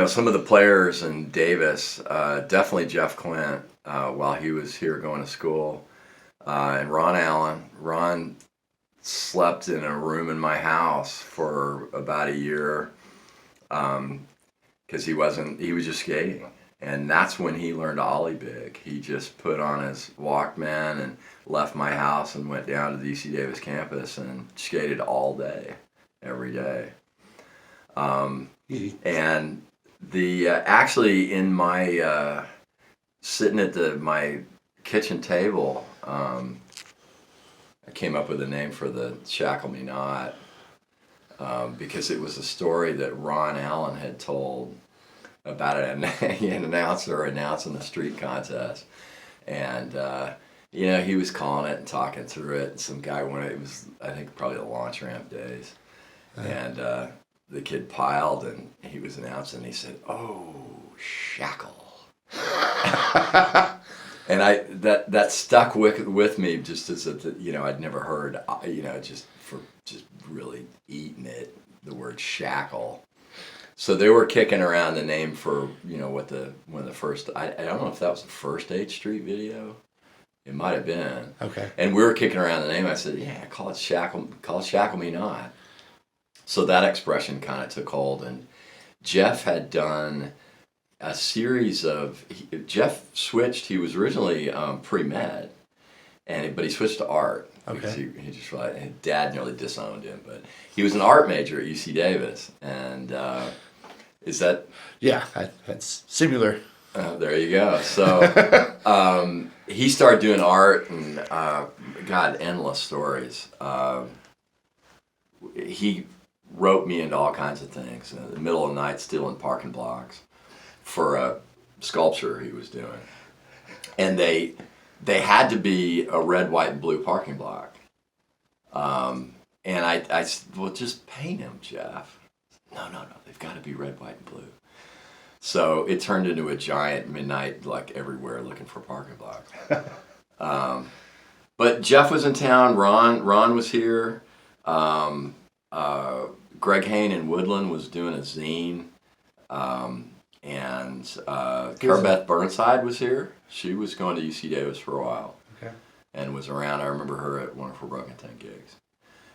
some of the players in Davis, definitely Jeff Clint, while he was here going to school, and Ron Allen. Ron slept in a room in my house for about a year because he was just skating. And that's when he learned to ollie big. He just put on his Walkman and left my house and went down to the UC Davis campus and skated all day, every day. And the actually in my sitting at my kitchen table, I came up with a name for the Shackle Me Not because it was a story that Ron Allen had told about an announcer announcing the street contest, and he was calling it and talking through it. And some guy it was, I think, probably the launch ramp days, and the kid piled and he was announcing. And he said, "Oh, shackle." And that stuck with me just as I'd never heard just really eating it, the word shackle. So they were kicking around the name for one of the first, I don't know if that was the first 8th Street video. It might have been. Okay. And we were kicking around the name. I said, yeah, call it Shackle Me Not. So that expression kind of took hold, and Jeff had done a series of. Jeff switched. He was originally pre-med, but he switched to art. Okay. Because he just his dad nearly disowned him, but he was an art major at UC Davis, and is that? Yeah, that's similar. There you go. So he started doing art, and God, endless stories. He roped me into all kinds of things. In the middle of the night, stealing parking blocks for a sculpture he was doing, and they had to be a red, white, and blue parking block. And I said, well, just paint them, Jeff. No, they've got to be red, white, and blue. So it turned into a giant midnight, like everywhere, looking for parking blocks. But Jeff was in town. Ron was here. Greg Hain in Woodland was doing a zine. And Cara Beth Burnside was here. She was going to UC Davis for a while. Okay. And was around. I remember her at one of her Broken 10 gigs.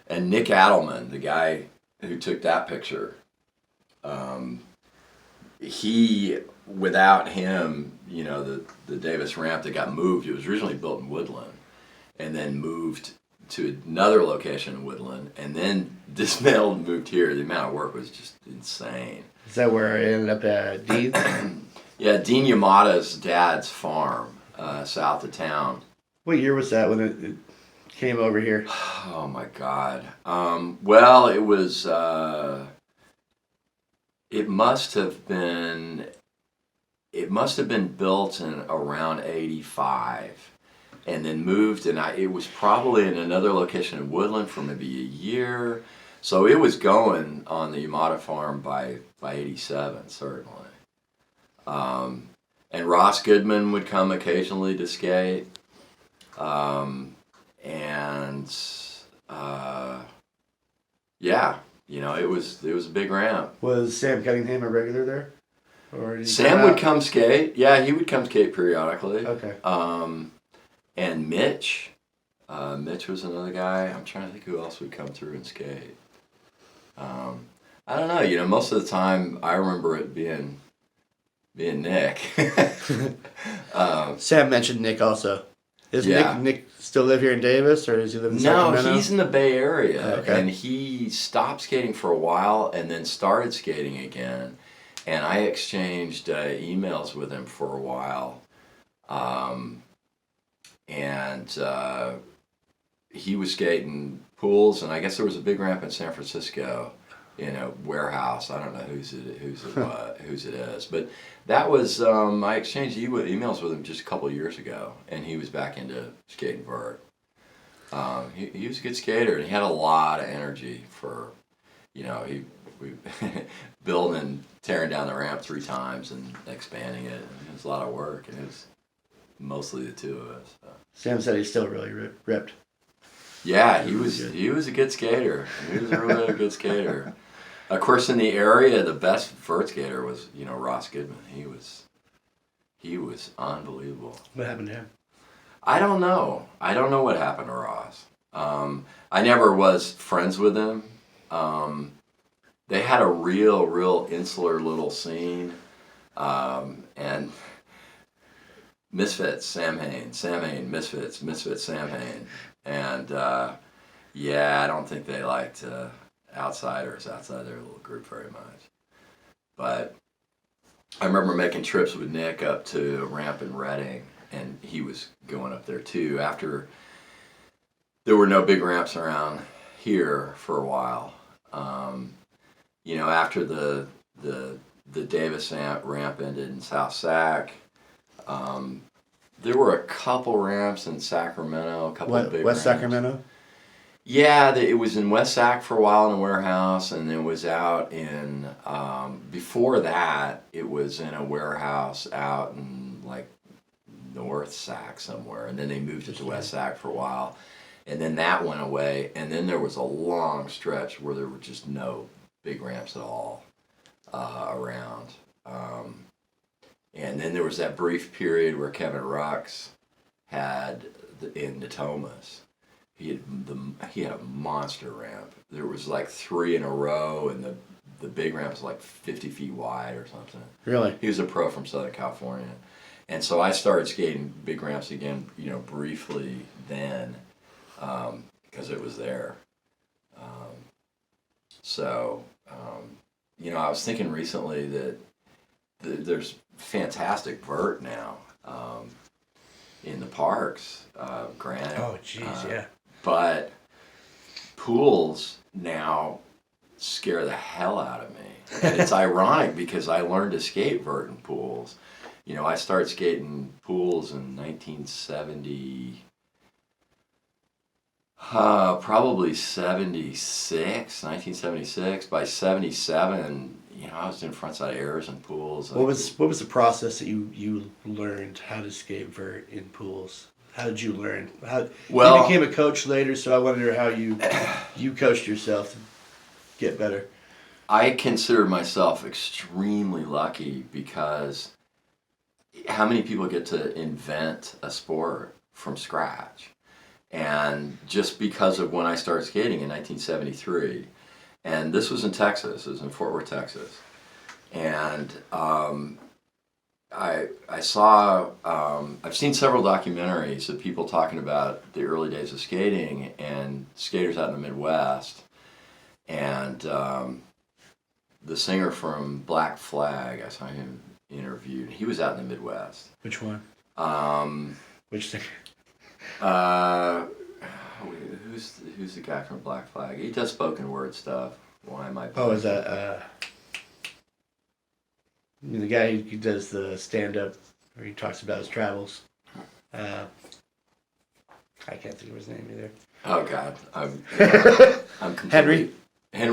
And Nick Adelman, the guy who took that picture, without him, the Davis ramp that got moved, it was originally built in Woodland and then moved to another location in Woodland and then dismantled and moved here. The amount of work was just insane. Is that where it ended up at Dean's? Yeah, Dean Yamada's dad's farm, south of town. What year was that when it came over here? Oh my God. Well, it was. It must have been built in around '85, and then moved. And it was probably in another location in Woodland for maybe a year. So it was going on the Yamada farm by '87, certainly. And Ross Goodman would come occasionally to skate. It was a big ramp. Was Sam Cunningham a regular there? Or Sam would come skate. Yeah, he would come skate periodically. Okay. And Mitch was another guy. I'm trying to think who else would come through and skate. I don't know. Most of the time I remember it being Nick. Sam mentioned Nick also. Does Nick still live here in Davis, or does he live in Sacramento? No, he's in the Bay Area, okay. And he stopped skating for a while and then started skating again. And I exchanged emails with him for a while, and he was skating pools, and I guess there was a big ramp in San Francisco, warehouse. I don't know whose it is, but that was I exchanged emails with him just a couple of years ago, and he was back into skating vert. He was a good skater, and he had a lot of energy for, we building and tearing down the ramp 3 times and expanding it. It was a lot of work, and it was mostly the two of us. So. Sam said he's still really ripped. Yeah, he was a good skater. He was a really good skater. Of course, in the area, the best vert skater was, Ross Goodman. He was unbelievable. What happened to him? I don't know. I don't know what happened to Ross. I never was friends with him. They had a real insular little scene. And Misfits, Sam Hain, Misfits, Sam Hain. And I don't think they liked outsiders outside their little group very much. But I remember making trips with Nick up to Ramp in Reading, and he was going up there too after there were no big ramps around here for a while. After the Davis ramp ended in South Sac, there were a couple ramps in Sacramento, a couple of big West ramps. Sacramento? Yeah, it was in West Sac for a while in a warehouse, and it was out in, before that, it was in a warehouse out in like North Sac somewhere, and then they moved it to West Sac for a while, and then that went away, and then there was a long stretch where there were just no big ramps at all around. And then there was that brief period where Kevin Rux had in Natomas. He had a monster ramp. There was like 3 in a row, and the big ramp was like 50 feet wide or something. Really? He was a pro from Southern California, and so I started skating big ramps again, briefly then, because it was there. I was thinking recently that there's fantastic vert now in the parks, granted. Oh, jeez, yeah. But pools now scare the hell out of me. And it's ironic because I learned to skate vert in pools. I started skating pools in 1970, probably 1976. By 77, I was doing frontside airs in pools. What was the process that you learned how to skate vert in pools? How did you learn? You became a coach later, so I wonder how you coached yourself to get better. I consider myself extremely lucky because how many people get to invent a sport from scratch? And just because of when I started skating in 1973, and this was in Texas, it was in Fort Worth, Texas, and I saw, I've seen several documentaries of people talking about the early days of skating and skaters out in the Midwest, and the singer from Black Flag, I saw him interviewed. He was out in the Midwest. Which one? Which singer? Who's the guy from Black Flag? He does spoken word stuff. Why am I? Oh, is that the guy who does the stand up where he talks about his travels? I can't think of his name either. Oh God, I'm Henry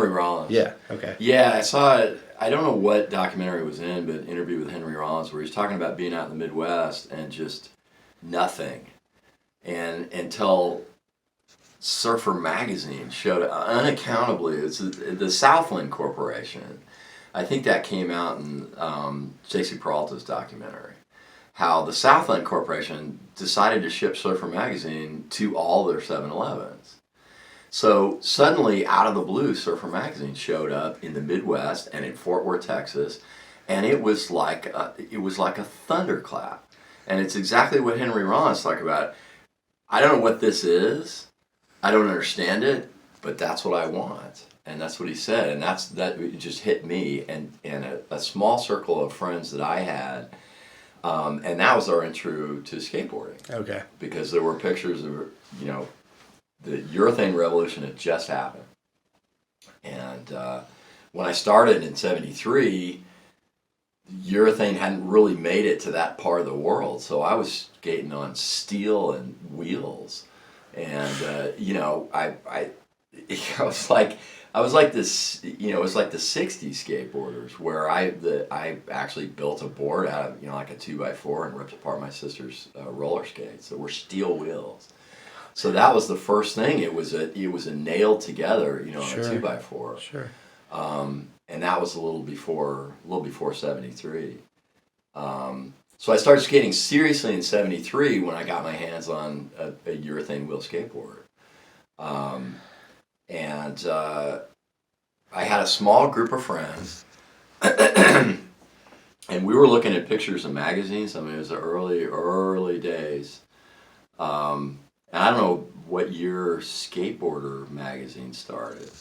Rollins. Yeah. Okay. Yeah, I saw it. I don't know what documentary it was in, but an interview with Henry Rollins where he's talking about being out in the Midwest and just nothing, and until Surfer Magazine showed unaccountably. It's the Southland Corporation. I think that came out in J.C. Peralta's documentary. How the Southland Corporation decided to ship Surfer Magazine to all their 7-Elevens. So suddenly, out of the blue, Surfer Magazine showed up in the Midwest and in Fort Worth, Texas, and it was like a thunderclap. And it's exactly what Henry Rollins talked about. I don't know what this is. I don't understand it, but that's what I want. And that's what he said. And that just hit me and a small circle of friends that I had. And that was our intro to skateboarding. Okay. Because there were pictures of, the urethane revolution had just happened. And when I started in 73, urethane hadn't really made it to that part of the world. So I was skating on steel and wheels. And, I was like this, it was like the 60s skateboarders where I actually built a board out of, like a 2x4 and ripped apart my sister's roller skates that were steel wheels. So that was the first thing. It was a nailed together, on Sure. a 2x4. Sure. And that was a little before '73. So I started skating seriously in '73 when I got my hands on a urethane wheel skateboard. And I had a small group of friends, and we were looking at pictures in magazines. I mean, it was the early days. And I don't know what year Skateboarder magazine started.